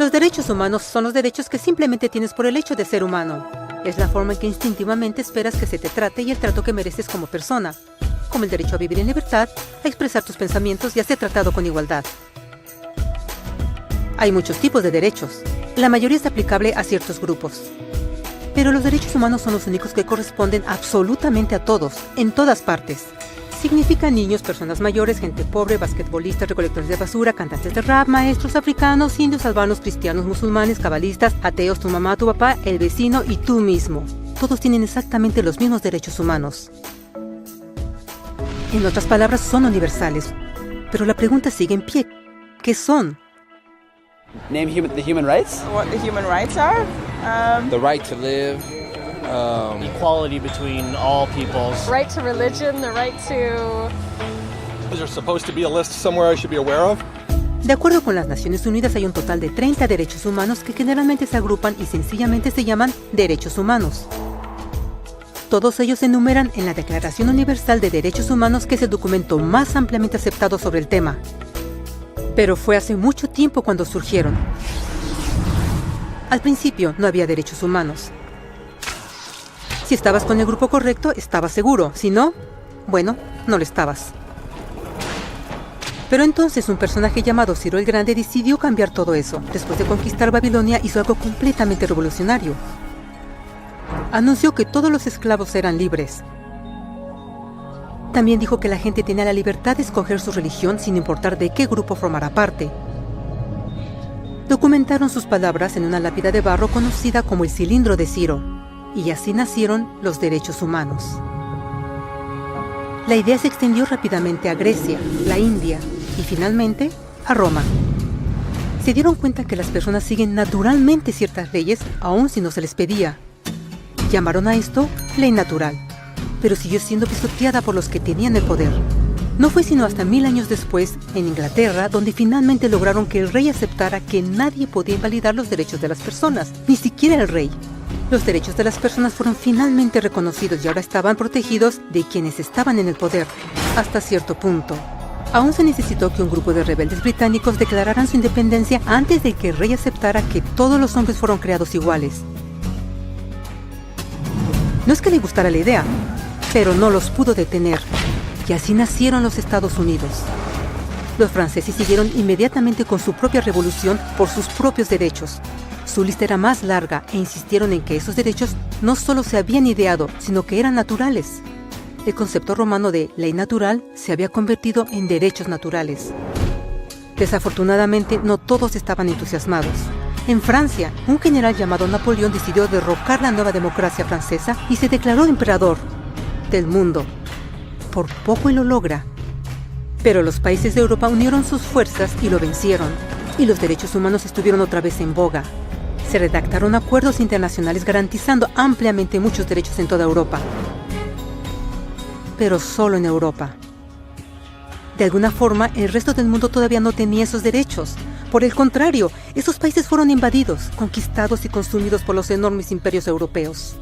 Los derechos humanos son los derechos que simplemente tienes por el hecho de ser humano. Es la forma en que instintivamente esperas que se te trate y el trato que mereces como persona, como el derecho a vivir en libertad, a expresar tus pensamientos y a ser tratado con igualdad. Hay muchos tipos de derechos. La mayoría es aplicable a ciertos grupos. Pero los derechos humanos son los únicos que corresponden absolutamente a todos, en todas partes. Significa niños, personas mayores, gente pobre, basquetbolistas, recolectores de basura, cantantes de rap, maestros africanos, indios, albanos, cristianos, musulmanes, cabalistas, ateos, tu mamá, tu papá, el vecino y tú mismo. Todos tienen exactamente los mismos derechos humanos. En otras palabras, son universales. Pero la pregunta sigue en pie. ¿Qué son? Name the human rights? What the human rights are? The right to live. Equality between all peoples. Right to religion, the right to... Is there supposed to be a list somewhere I should be aware of? De acuerdo con las Naciones Unidas, hay un total de 30 derechos humanos que generalmente se agrupan y sencillamente se llaman derechos humanos. Todos ellos se enumeran en la Declaración Universal de Derechos Humanos, que es el documento más ampliamente aceptado sobre el tema. Pero fue hace mucho tiempo cuando surgieron. Al principio no había derechos humanos. Si estabas con el grupo correcto, estabas seguro. Si no, bueno, no lo estabas. Pero entonces un personaje llamado Ciro el Grande decidió cambiar todo eso. Después de conquistar Babilonia, hizo algo completamente revolucionario. Anunció que todos los esclavos eran libres. También dijo que la gente tenía la libertad de escoger su religión sin importar de qué grupo formara parte. Documentaron sus palabras en una lápida de barro conocida como el Cilindro de Ciro, y así nacieron los derechos humanos. La idea se extendió rápidamente a Grecia, la India y finalmente a Roma. Se dieron cuenta que las personas siguen naturalmente ciertas leyes aun si no se les pedía. Llamaron a esto ley natural, pero siguió siendo pisoteada por los que tenían el poder. No fue sino hasta 1000 años después, en Inglaterra, donde finalmente lograron que el rey aceptara que nadie podía invalidar los derechos de las personas, ni siquiera el rey. Los derechos de las personas fueron finalmente reconocidos y ahora estaban protegidos de quienes estaban en el poder, hasta cierto punto. Aún se necesitó que un grupo de rebeldes británicos declararan su independencia antes de que el rey aceptara que todos los hombres fueron creados iguales. No es que le gustara la idea, pero no los pudo detener, y así nacieron los Estados Unidos. Los franceses siguieron inmediatamente con su propia revolución por sus propios derechos. Su lista era más larga e insistieron en que esos derechos no solo se habían ideado, sino que eran naturales. El concepto romano de ley natural se había convertido en derechos naturales. Desafortunadamente, no todos estaban entusiasmados. En Francia, un general llamado Napoleón decidió derrocar la nueva democracia francesa y se declaró emperador del mundo. Por poco y lo logra. Pero los países de Europa unieron sus fuerzas y lo vencieron. Y los derechos humanos estuvieron otra vez en boga. Se redactaron acuerdos internacionales garantizando ampliamente muchos derechos en toda Europa. Pero solo en Europa. De alguna forma, el resto del mundo todavía no tenía esos derechos. Por el contrario, esos países fueron invadidos, conquistados y consumidos por los enormes imperios europeos.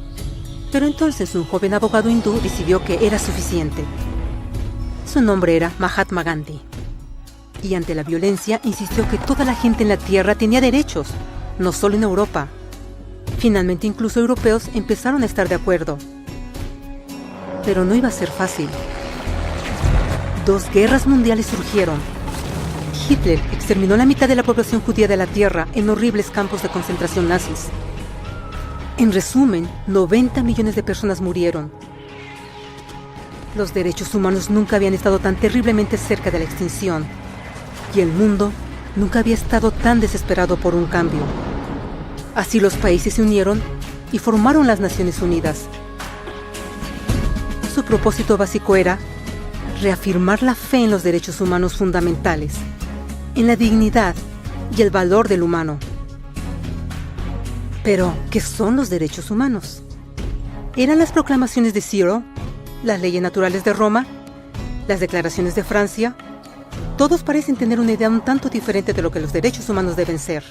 Pero entonces un joven abogado hindú decidió que era suficiente. Su nombre era Mahatma Gandhi. Y ante la violencia insistió que toda la gente en la tierra tenía derechos, no solo en Europa. Finalmente incluso europeos empezaron a estar de acuerdo. Pero no iba a ser fácil. 2 guerras mundiales surgieron. Hitler exterminó la mitad de la población judía de la tierra en horribles campos de concentración nazis. En resumen, 90 millones de personas murieron. Los derechos humanos nunca habían estado tan terriblemente cerca de la extinción. Y el mundo nunca había estado tan desesperado por un cambio. Así los países se unieron y formaron las Naciones Unidas. Su propósito básico era reafirmar la fe en los derechos humanos fundamentales, en la dignidad y el valor del humano. Pero, ¿qué son los derechos humanos? ¿Eran las proclamaciones de Ciro, las leyes naturales de Roma, las declaraciones de Francia? Todos parecen tener una idea un tanto diferente de lo que los derechos humanos deben ser.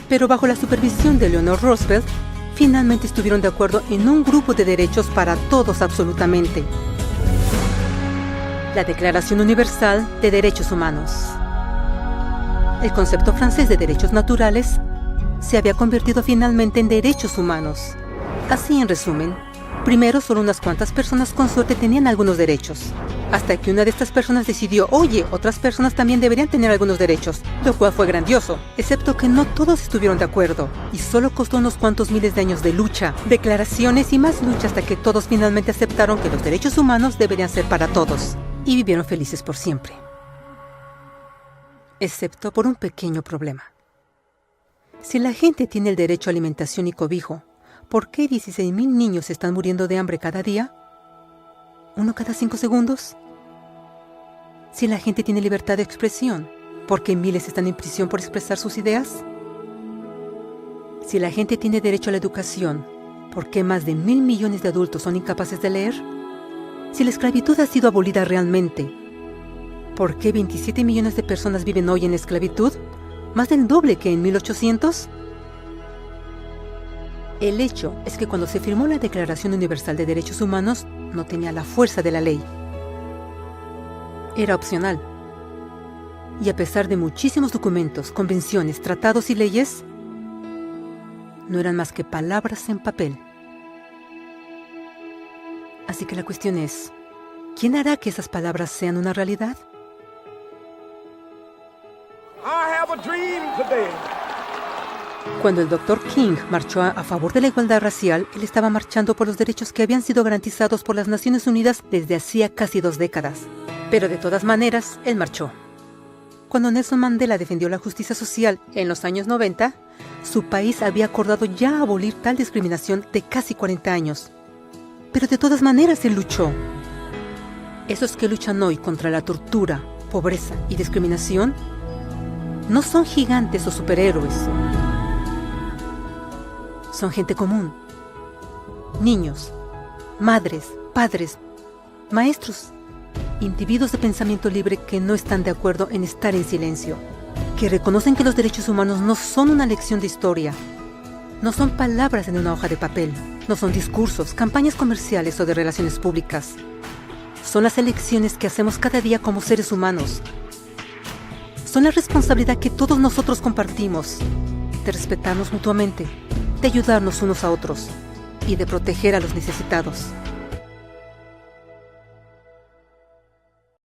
Pero bajo la supervisión de Eleanor Roosevelt, finalmente estuvieron de acuerdo en un grupo de derechos para todos absolutamente. La Declaración Universal de Derechos Humanos. El concepto francés de derechos naturales se había convertido finalmente en derechos humanos. Así, en resumen, primero solo unas cuantas personas con suerte tenían algunos derechos, hasta que una de estas personas decidió, oye, otras personas también deberían tener algunos derechos, lo cual fue grandioso, excepto que no todos estuvieron de acuerdo, y solo costó unos cuantos miles de años de lucha, declaraciones y más lucha hasta que todos finalmente aceptaron que los derechos humanos deberían ser para todos, y vivieron felices por siempre. Excepto por un pequeño problema. Si la gente tiene el derecho a alimentación y cobijo, ¿por qué 16,000 niños están muriendo de hambre cada día? ¿Uno cada 5 segundos? Si la gente tiene libertad de expresión, ¿por qué miles están en prisión por expresar sus ideas? Si la gente tiene derecho a la educación, ¿por qué más de 1,000 millones de adultos son incapaces de leer? Si la esclavitud ha sido abolida realmente, ¿por qué 27 millones de personas viven hoy en esclavitud? ¿Más del doble que en 1800? El hecho es que cuando se firmó la Declaración Universal de Derechos Humanos, no tenía la fuerza de la ley. Era opcional. Y a pesar de muchísimos documentos, convenciones, tratados y leyes, no eran más que palabras en papel. Así que la cuestión es, ¿quién hará que esas palabras sean una realidad? Cuando el Dr. King marchó a favor de la igualdad racial, él estaba marchando por los derechos que habían sido garantizados por las Naciones Unidas desde hacía casi 2 décadas. Pero de todas maneras, él marchó. Cuando Nelson Mandela defendió la justicia social en los años 90, su país había acordado ya abolir tal discriminación de casi 40 años. Pero de todas maneras él luchó. Esos que luchan hoy contra la tortura, pobreza y discriminación no son gigantes o superhéroes. Son gente común. Niños, madres, padres, maestros, individuos de pensamiento libre que no están de acuerdo en estar en silencio, que reconocen que los derechos humanos no son una lección de historia, no son palabras en una hoja de papel, no son discursos, campañas comerciales o de relaciones públicas. Son las elecciones que hacemos cada día como seres humanos. Son la responsabilidad que todos nosotros compartimos, de respetarnos mutuamente, de ayudarnos unos a otros y de proteger a los necesitados.